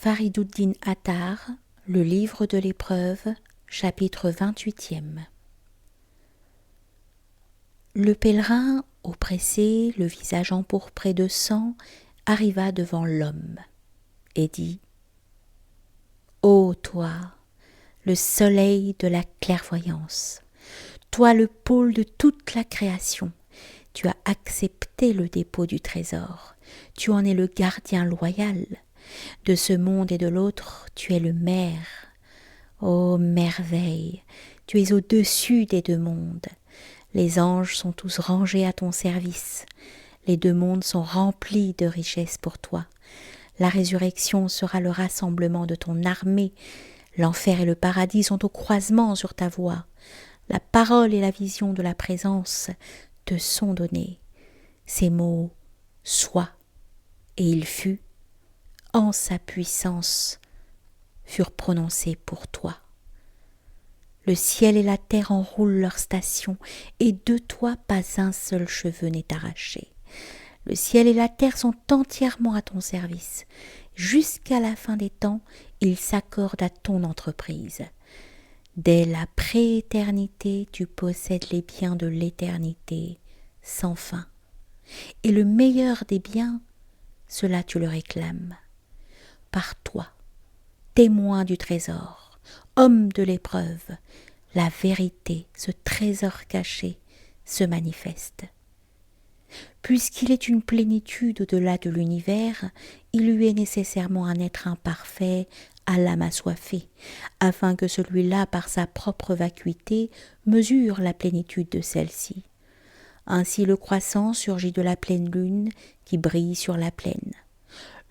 Fariduddin Attar, le livre de l'épreuve, chapitre 28e. Le pèlerin, oppressé, le visage empourpré de sang, arriva devant l'homme et dit : « Ô toi, le soleil de la clairvoyance, toi le pôle de toute la création, tu as accepté le dépôt du trésor, tu en es le gardien loyal. De ce monde et de l'autre, tu es le maire. Ô merveille, tu es au-dessus des deux mondes. Les anges sont tous rangés à ton service. Les deux mondes sont remplis de richesses pour toi. La résurrection sera le rassemblement de ton armée. L'enfer et le paradis sont au croisement sur ta voie. La parole et la vision de la présence te sont donnés. Ces mots « sois » et « il fut » en sa puissance furent prononcés pour toi. Le ciel et la terre enroulent leurs stations, et de toi pas un seul cheveu n'est arraché. Le ciel et la terre sont entièrement à ton service. Jusqu'à la fin des temps, ils s'accordent à ton entreprise. Dès la prééternité, tu possèdes les biens de l'éternité sans fin. Et le meilleur des biens, cela tu le réclames. Par toi, témoin du trésor, homme de l'épreuve, la vérité, ce trésor caché, se manifeste. Puisqu'il est une plénitude au-delà de l'univers, il lui est nécessairement un être imparfait, à l'âme assoiffée, afin que celui-là, par sa propre vacuité, mesure la plénitude de celle-ci. Ainsi le croissant surgit de la pleine lune qui brille sur la plaine.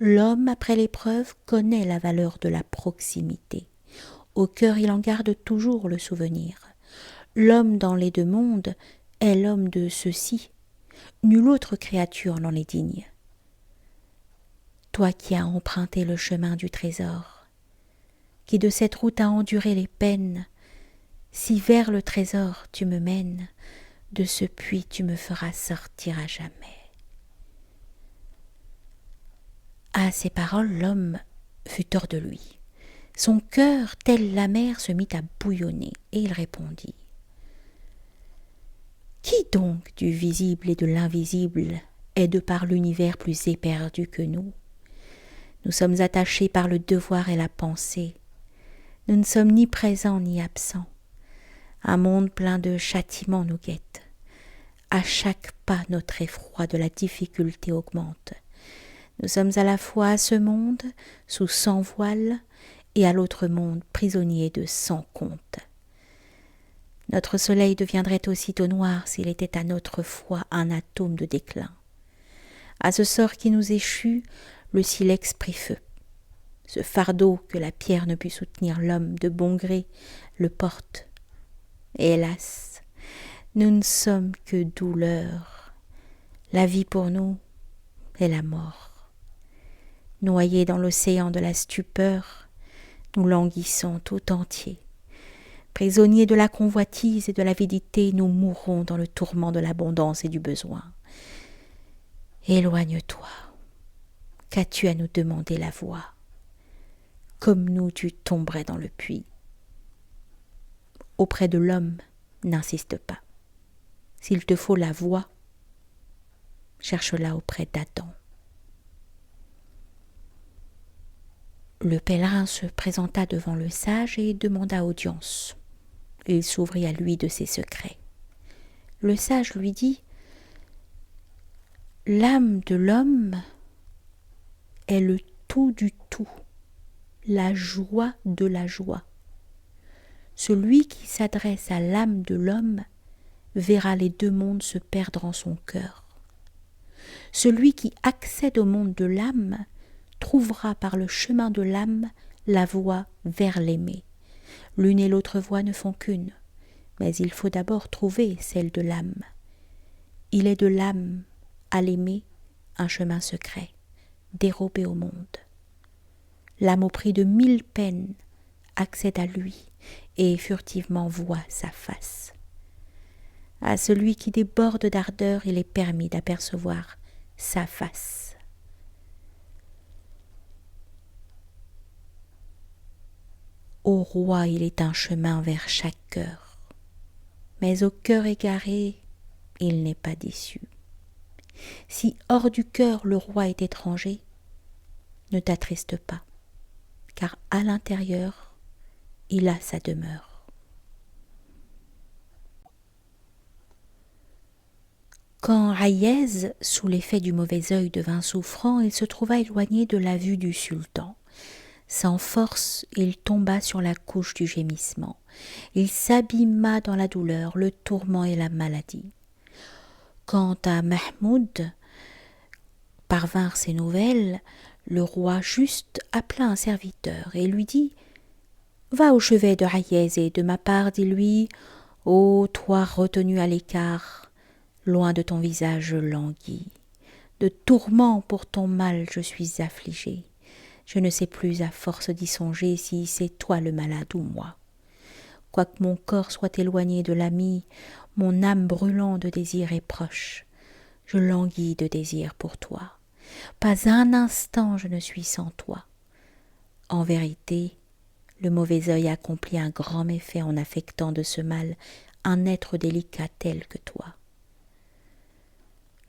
L'homme, après l'épreuve, connaît la valeur de la proximité. Au cœur, il en garde toujours le souvenir. L'homme dans les deux mondes est l'homme de ceux-ci. Nulle autre créature n'en est digne. Toi qui as emprunté le chemin du trésor, qui de cette route a enduré les peines, si vers le trésor tu me mènes, de ce puits tu me feras sortir à jamais. À ces paroles, l'homme fut hors de lui. Son cœur, tel la mer, se mit à bouillonner, et il répondit : « Qui donc du visible et de l'invisible est de par l'univers plus éperdu que nous ? Nous sommes attachés par le devoir et la pensée. Nous ne sommes ni présents ni absents. Un monde plein de châtiments nous guette. À chaque pas, notre effroi de la difficulté augmente. Nous sommes à la fois à ce monde, sous 100 voiles, et à l'autre monde, prisonniers de 100 comptes. Notre soleil deviendrait aussitôt noir s'il était à notre foi un atome de déclin. À ce sort qui nous échut, le silex prit feu. Ce fardeau que la pierre ne put soutenir, l'homme de bon gré le porte. Et hélas, nous ne sommes que douleur. La vie pour nous est la mort. Noyés dans l'océan de la stupeur, nous languissons tout entiers. Prisonniers de la convoitise et de l'avidité, nous mourrons dans le tourment de l'abondance et du besoin. Éloigne-toi. Qu'as-tu à nous demander la voie ? Comme nous, tu tomberais dans le puits. Auprès de l'homme, n'insiste pas. S'il te faut la voie, cherche-la auprès d'Adam. Le pèlerin se présenta devant le sage et demanda audience. Il s'ouvrit à lui de ses secrets. Le sage lui dit : « L'âme de l'homme est le tout du tout, la joie de la joie. Celui qui s'adresse à l'âme de l'homme verra les deux mondes se perdre en son cœur. Celui qui accède au monde de l'âme trouvera par le chemin de l'âme la voie vers l'aimé. L'une et l'autre voie ne font qu'une, mais il faut d'abord trouver celle de l'âme. Il est de l'âme à l'aimer un chemin secret, dérobé au monde. L'âme au prix de 1000 peines accède à lui et furtivement voit sa face. À celui qui déborde d'ardeur, il est permis d'apercevoir sa face. Au roi, il est un chemin vers chaque cœur, mais au cœur égaré, il n'est pas d'issue. Si hors du cœur le roi est étranger, ne t'attriste pas, car à l'intérieur, il a sa demeure. Quand Hayez, sous l'effet du mauvais œil, devint souffrant, il se trouva éloigné de la vue du sultan. Sans force, il tomba sur la couche du gémissement. Il s'abîma dans la douleur, le tourment et la maladie. Quant à Mahmoud, parvinrent ces nouvelles, le roi juste appela un serviteur et lui dit « Va au chevet de Hayez et de ma part, dis-lui, ô toi retenu à l'écart, loin de ton visage je languis. De tourments pour ton mal je suis affligé. Je ne sais plus à force d'y songer si c'est toi le malade ou moi. Quoique mon corps soit éloigné de l'ami, mon âme brûlant de désir est proche. Je languis de désir pour toi. Pas un instant je ne suis sans toi. En vérité, le mauvais œil accomplit un grand méfait en affectant de ce mal un être délicat tel que toi. »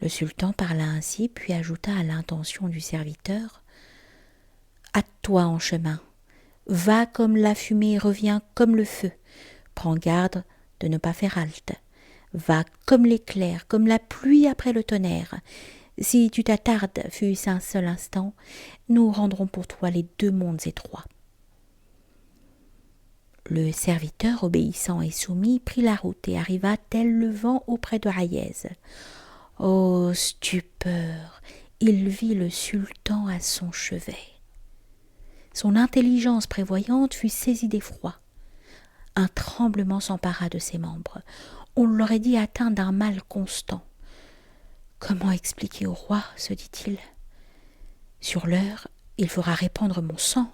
Le sultan parla ainsi, puis ajouta à l'intention du serviteur « Hâte-toi en chemin, va comme la fumée et reviens comme le feu. Prends garde de ne pas faire halte. Va comme l'éclair, comme la pluie après le tonnerre. Si tu t'attardes, fût-ce un seul instant, nous rendrons pour toi les deux mondes étroits. » Le serviteur, obéissant et soumis, prit la route et arriva tel le vent auprès de Hayez. Oh stupeur! Il vit le sultan à son chevet. Son intelligence prévoyante fut saisie d'effroi. Un tremblement s'empara de ses membres. On l'aurait dit atteint d'un mal constant. Comment expliquer au roi, se dit-il. Sur l'heure, il fera répandre mon sang.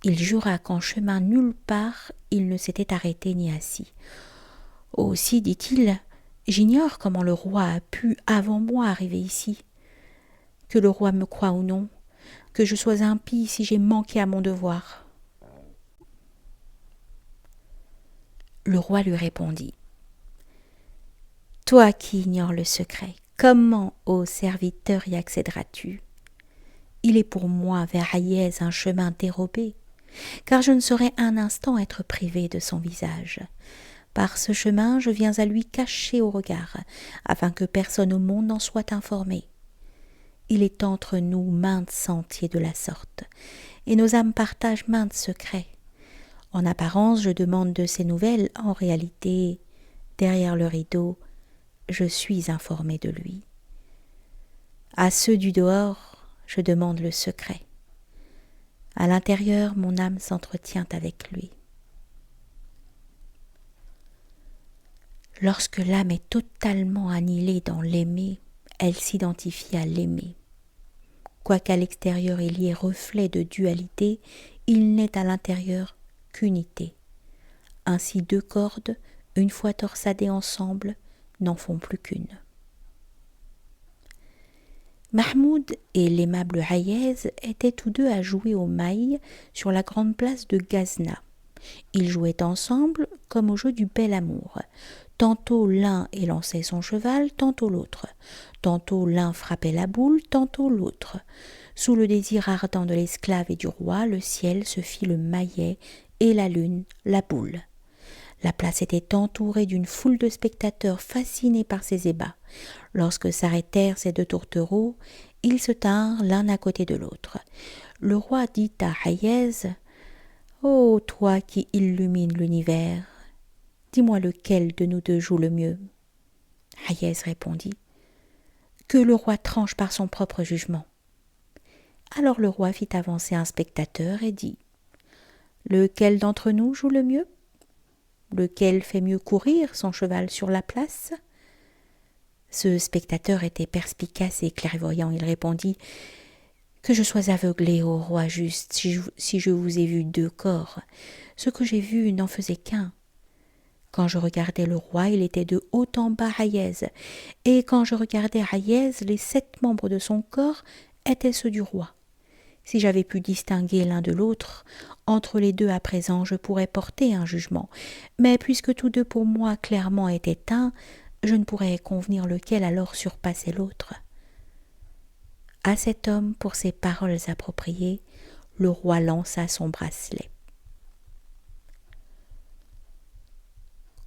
Il jura qu'en chemin nulle part il ne s'était arrêté ni assis. Aussi, dit-il, j'ignore comment le roi a pu avant moi arriver ici. Que le roi me croie ou non, que je sois impie si j'ai manqué à mon devoir. Le roi lui répondit « Toi qui ignores le secret, comment, ô serviteur, y accéderas-tu? Il est pour moi vers Hayez un chemin dérobé, car je ne saurais un instant être privé de son visage. Par ce chemin, je viens à lui cacher au regard, afin que personne au monde n'en soit informé. Il est entre nous maints sentiers de la sorte, et nos âmes partagent maints secrets. En apparence, je demande de ces nouvelles, en réalité, derrière le rideau, je suis informé de lui. À ceux du dehors, je demande le secret. À l'intérieur, mon âme s'entretient avec lui. Lorsque l'âme est totalement annihilée dans l'aimer, elle s'identifie à l'aimer. Quoiqu'à l'extérieur il y ait reflet de dualité, il n'est à l'intérieur qu'unité. Ainsi deux cordes, une fois torsadées ensemble, n'en font plus qu'une. Mahmoud et l'aimable Hayez étaient tous deux à jouer au maï sur la grande place de Ghazna. Ils jouaient ensemble comme au jeu du bel amour. Tantôt l'un élançait son cheval, tantôt l'autre. Tantôt l'un frappait la boule, tantôt l'autre. Sous le désir ardent de l'esclave et du roi, le ciel se fit le maillet et la lune la boule. La place était entourée d'une foule de spectateurs fascinés par ces ébats. Lorsque s'arrêtèrent ces deux tourtereaux, ils se tinrent l'un à côté de l'autre. Le roi dit à Hayez « Ô toi qui illumines l'univers, dis-moi lequel de nous deux joue le mieux. » Hayez répondit « Que le roi tranche par son propre jugement. » Alors le roi fit avancer un spectateur et dit « Lequel d'entre nous joue le mieux? Lequel fait mieux courir son cheval sur la place ?» Ce spectateur était perspicace et clairvoyant. Il répondit « Que je sois aveuglé, ô roi juste, si je vous ai vu deux corps. Ce que j'ai vu n'en faisait qu'un. Quand je regardais le roi, il était de haut en bas Hayez, et quand je regardais Hayez, les 7 membres de son corps étaient ceux du roi. Si j'avais pu distinguer l'un de l'autre, entre les deux à présent je pourrais porter un jugement, mais puisque tous deux pour moi clairement étaient un, je ne pourrais convenir lequel alors surpassait l'autre. » À cet homme, pour ces paroles appropriées, le roi lança son bracelet.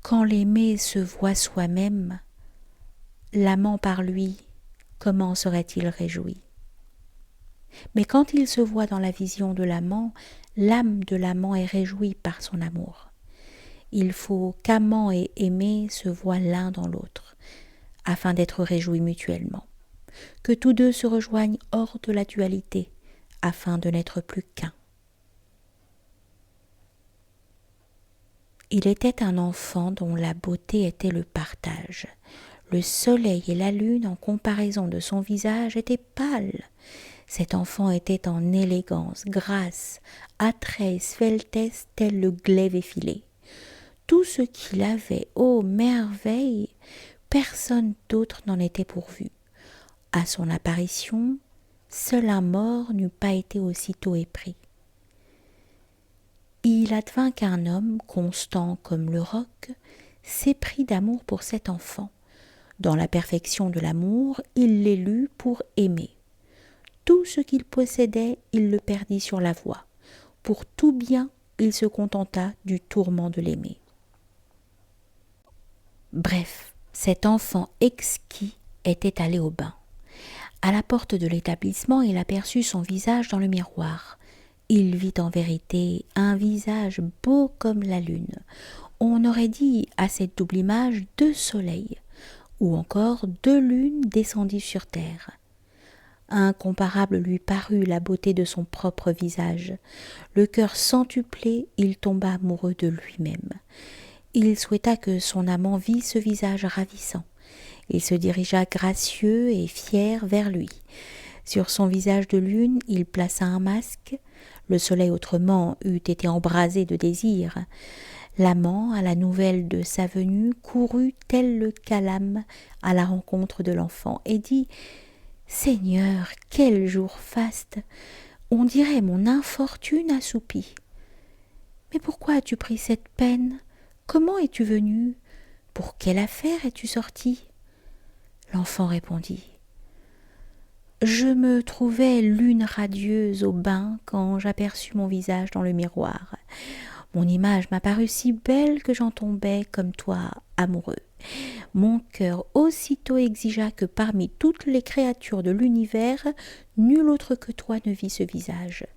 Quand l'aimé se voit soi-même, l'amant par lui, comment serait-il réjoui? Mais quand il se voit dans la vision de l'amant, l'âme de l'amant est réjouie par son amour. Il faut qu'amant et aimé se voient l'un dans l'autre, afin d'être réjouis mutuellement, que tous deux se rejoignent hors de la dualité, afin de n'être plus qu'un. Il était un enfant dont la beauté était le partage. Le soleil et la lune, en comparaison de son visage, étaient pâles. Cet enfant était en élégance, grâce, attrait, sveltesse, tel le glaive effilé. Tout ce qu'il avait, ô merveille, personne d'autre n'en était pourvu. À son apparition, seul un mort n'eût pas été aussitôt épris. Il advint qu'un homme, constant comme le roc, s'éprit d'amour pour cet enfant. Dans la perfection de l'amour, il l'élut pour aimer. Tout ce qu'il possédait, il le perdit sur la voie. Pour tout bien, il se contenta du tourment de l'aimer. Bref, cet enfant exquis était allé au bain. À la porte de l'établissement, il aperçut son visage dans le miroir. Il vit en vérité un visage beau comme la lune. On aurait dit à cette double image 2 soleils, ou encore 2 lunes descendues sur terre. Incomparable lui parut la beauté de son propre visage. Le cœur centuplé, il tomba amoureux de lui-même. Il souhaita que son amant vît ce visage ravissant. Il se dirigea gracieux et fier vers lui. Sur son visage de lune, il plaça un masque. Le soleil autrement eût été embrasé de désir. L'amant, à la nouvelle de sa venue, courut tel le calame à la rencontre de l'enfant et dit « Seigneur, quel jour faste! On dirait mon infortune assoupie. Mais pourquoi as-tu pris cette peine? Comment es-tu venu? Pour quelle affaire es-tu sorti ?» L'enfant répondit « Je me trouvais lune radieuse au bain quand j'aperçus mon visage dans le miroir. Mon image m'apparut si belle que j'en tombai comme toi amoureux. Mon cœur aussitôt exigea que parmi toutes les créatures de l'univers, nul autre que toi ne vît ce visage.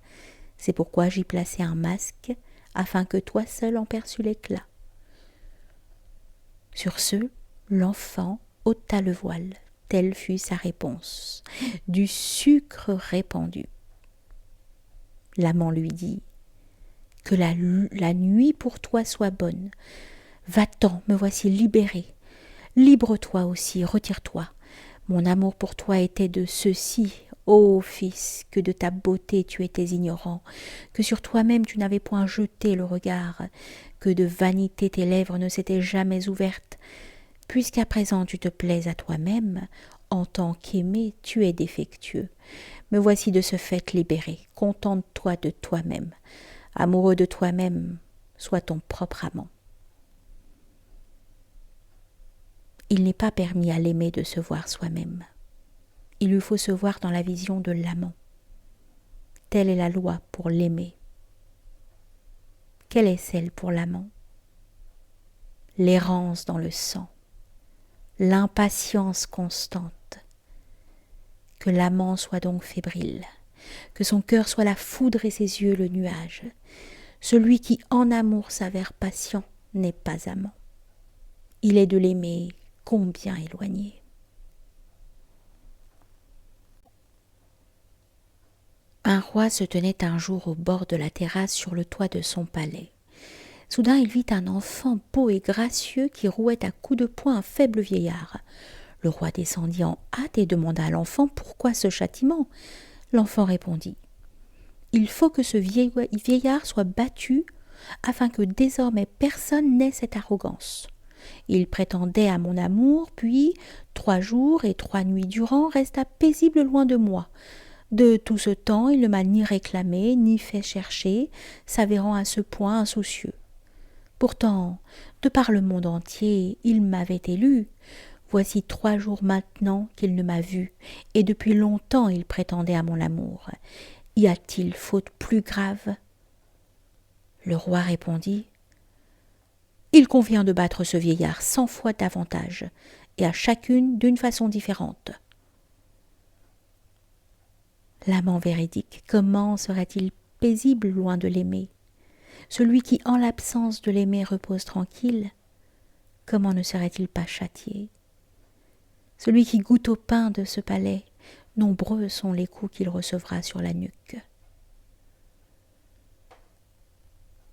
C'est pourquoi j'y plaçai un masque, afin que toi seul en perçus l'éclat. » Sur ce, l'enfant ôta le voile. Telle fut sa réponse. Du sucre répandu. L'amant lui dit « Que la nuit pour toi soit bonne. Va-t'en, me voici libéré. Libre-toi aussi, retire-toi. Mon amour pour toi était de ceci, ô fils, que de ta beauté tu étais ignorant, que sur toi-même tu n'avais point jeté le regard, que de vanité tes lèvres ne s'étaient jamais ouvertes. Puisqu'à présent tu te plais à toi-même, en tant qu'aimé tu es défectueux. Me voici de ce fait libéré, contente-toi de toi-même. Amoureux de toi-même, sois ton propre amant. » Il n'est pas permis à l'aimé de se voir soi-même. Il lui faut se voir dans la vision de l'amant. Telle est la loi pour l'aimer. Quelle est celle pour l'amant? L'errance dans le sang, l'impatience constante. Que l'amant soit donc fébrile, que son cœur soit la foudre et ses yeux le nuage. Celui qui en amour s'avère patient n'est pas amant. Il est de l'aimer combien éloigné. Un roi se tenait un jour au bord de la terrasse sur le toit de son palais. Soudain il vit un enfant beau et gracieux qui rouait à coups de poing un faible vieillard. Le roi descendit en hâte et demanda à l'enfant pourquoi ce châtiment. L'enfant répondit « Il faut que ce vieillard soit battu afin que désormais personne n'ait cette arrogance. Il prétendait à mon amour, puis 3 jours et 3 nuits durant resta paisible loin de moi. De tout ce temps, il ne m'a ni réclamé, ni fait chercher, s'avérant à ce point insoucieux. Pourtant, de par le monde entier, il m'avait élu. Voici 3 jours maintenant qu'il ne m'a vu, et depuis longtemps il prétendait à mon amour. Y a-t-il faute plus grave? Le roi répondit: Il convient de battre ce vieillard 100 fois davantage, et à chacune d'une façon différente. L'amant véridique, comment serait-il paisible loin de l'aimer? Celui qui, en l'absence de l'aimer, repose tranquille, comment ne serait-il pas châtié? Celui qui goûte au pain de ce palais, nombreux sont les coups qu'il recevra sur la nuque.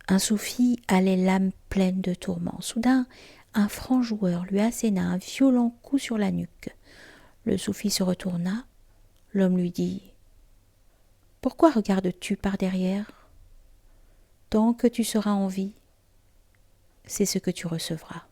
Un soufi allait l'âme pleine de tourments. Soudain, un franc joueur lui asséna un violent coup sur la nuque. Le soufi se retourna. L'homme lui dit: Pourquoi regardes-tu par derrière? Tant que tu seras en vie, c'est ce que tu recevras.